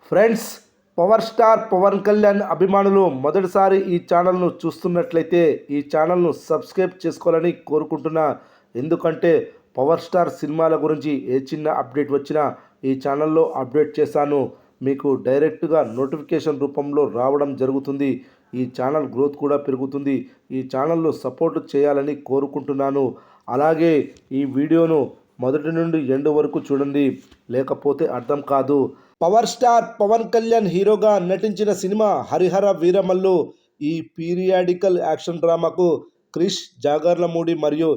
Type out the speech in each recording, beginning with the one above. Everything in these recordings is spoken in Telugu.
Friends, power star Pawan Kalyan అభిమానులు మొదటిసారి ఈ ఛానల్ను చూస్తున్నట్లయితే ఈ ఛానల్ను సబ్స్క్రైబ్ చేసుకోవాలని కోరుకుంటున్నా. ఎందుకంటే పవర్ స్టార్ సినిమాల గురించి ఏ చిన్న అప్డేట్ వచ్చినా ఈ ఛానల్లో అప్డేట్ చేశాను. మీకు డైరెక్ట్గా నోటిఫికేషన్ రూపంలో రావడం జరుగుతుంది. ఈ ఛానల్ గ్రోత్ కూడా పెరుగుతుంది. ఈ ఛానల్లో సపోర్ట్ చేయాలని కోరుకుంటున్నాను. అలాగే ఈ వీడియోను మొదటి నుండి ఎండ్ వరకు చూడండి, లేకపోతే అర్థం కాదు. పవర్ స్టార్ పవన్ కళ్యాణ్ హీరోగా నటించిన సినిమా హరిహర వీరమల్లు. ఈ పీరియాడికల్ యాక్షన్ డ్రామాకు క్రిష్ జాగర్లమూడి మరియు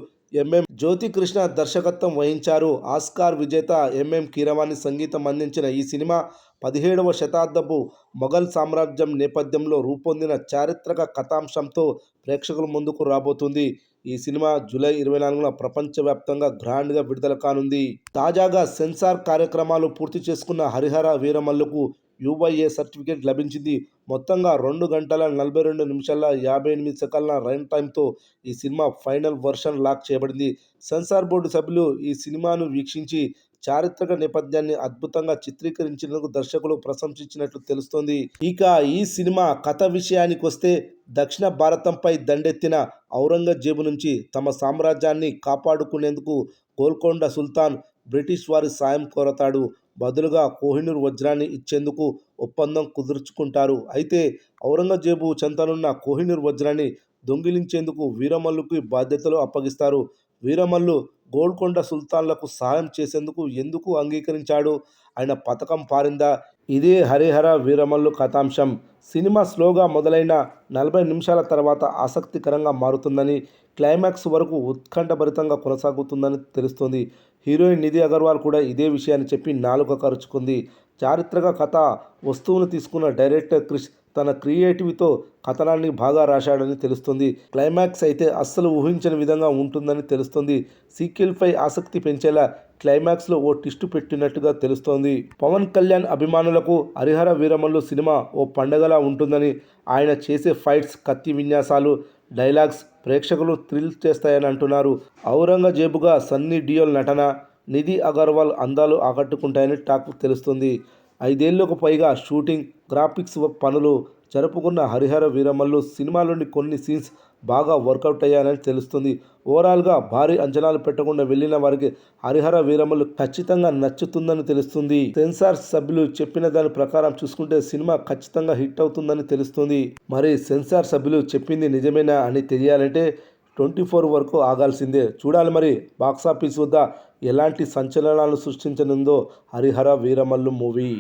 ఎంఎం జ్యోతికృష్ణ దర్శకత్వం వహించారు. ఆస్కార్ విజేత ఎంఎం కీరవాణి సంగీతం అందించిన ఈ సినిమా 17వ శతాబ్దపు మొఘల్ సామ్రాజ్యం నేపథ్యంలో రూపొందిన చారిత్రక కథాంశంతో ప్రేక్షకుల ముందుకు రాబోతుంది. ఈ సినిమా జూలై 24న ప్రపంచవ్యాప్తంగా గ్రాండ్గా విడుదల కానుంది. తాజాగా సెన్సార్ కార్యక్రమాలు పూర్తి చేసుకున్న హరిహర వీరమల్లుకు యూఐఏ సర్టిఫికేట్ లభించింది. మొత్తంగా 2 గంటల 42 నిమిషాల 58 సెకన్ల రన్ టైంతో ఈ సినిమా ఫైనల్ వర్షన్ లాక్ చేయబడింది. సెన్సార్ బోర్డు సభ్యులు ఈ సినిమాను వీక్షించి చారిత్రక నేపథ్యాన్ని అద్భుతంగా చిత్రీకరించినందుకు దర్శకులు ప్రశంసించినట్లు తెలుస్తోంది. ఇక ఈ సినిమా కథ విషయానికి వస్తే, దక్షిణ భారతంపై దండెత్తిన ఔరంగజేబు నుంచి తమ సామ్రాజ్యాన్ని కాపాడుకునేందుకు గోల్కొండ సుల్తాన్ బ్రిటిష్ వారి సాయం కోరతాడు. బదులుగా కోహినూర్ వజ్రాన్ని ఇచ్చేందుకు ఒప్పందం కుదుర్చుకుంటారు. అయితే ఔరంగజేబు చెంతనున్న కోహినూర్ వజ్రాన్ని దొంగిలించేందుకు వీరమల్లుకి బాధ్యతలు అప్పగిస్తారు. వీరమల్లు గోల్కొండ సుల్తాన్లకు సహాయం చేసేందుకు ఎందుకు అంగీకరించాడు? ఆయన పథకం పారిందా? ఇదే హరిహర వీరమల్లు కథాంశం. సినిమా స్లోగా మొదలైన 40 నిమిషాల తర్వాత ఆసక్తికరంగా మారుతుందని, క్లైమాక్స్ వరకు ఉత్కంఠభరితంగా కొనసాగుతుందని తెలుస్తోంది. హీరోయిన్ నిధి అగర్వాల్ కూడా ఇదే విషయాన్ని చెప్పి నాలుక కరుచుకుంది. చారిత్రక కథ వస్తువును తీసుకున్న డైరెక్టర్ క్రిష్ తన క్రియేటివిటీతో కథనాన్ని బాగా రాశాడని తెలుస్తుంది. క్లైమాక్స్ అయితే అస్సలు ఊహించని విధంగా ఉంటుందని తెలుస్తుంది. సీక్వెల్పై ఆసక్తి పెంచేలా క్లైమాక్స్లో ఓ ట్విస్ట్ పెట్టినట్టుగా తెలుస్తోంది. పవన్ కళ్యాణ్ అభిమానులకు హరిహర వీరమల్లు సినిమా ఓ పండగలా ఉంటుందని, ఆయన చేసే ఫైట్స్, కత్తి విన్యాసాలు, డైలాగ్స్ ప్రేక్షకులు థ్రిల్ చేస్తాయని అంటున్నారు. ఔరంగజేబుగా సన్నీ డియోల్ నటన, నిధి అగర్వాల్ అందాలు ఆకట్టుకుంటాయని టాక్ తెలుస్తుంది. 5 ఏళ్లకు పైగా షూటింగ్, గ్రాఫిక్స్ పనులు జరుపుకున్న హరిహర వీరమల్లు సినిమాలోని కొన్ని సీన్స్ బాగా వర్కౌట్ అయ్యాయని తెలుస్తుంది. ఓవరాల్గా భారీ అంచనాలు పెట్టకుండా వెళ్ళిన వారికి హరిహర వీరమల్లు ఖచ్చితంగా నచ్చుతుందని తెలుస్తుంది. సెన్సార్ సభ్యులు చెప్పిన దాని ప్రకారం చూసుకుంటే సినిమా ఖచ్చితంగా హిట్ అవుతుందని తెలుస్తుంది. మరి సెన్సార్ సభ్యులు చెప్పింది నిజమేనా అని తెలియాలంటే 24 వరకు ఆగాల్సిందే. చూడాలి మరి బాక్సాఫీస్ వద్ద ఎలాంటి సంచలనాలు సృష్టించనుందో హరిహర వీరమల్లు మూవీ.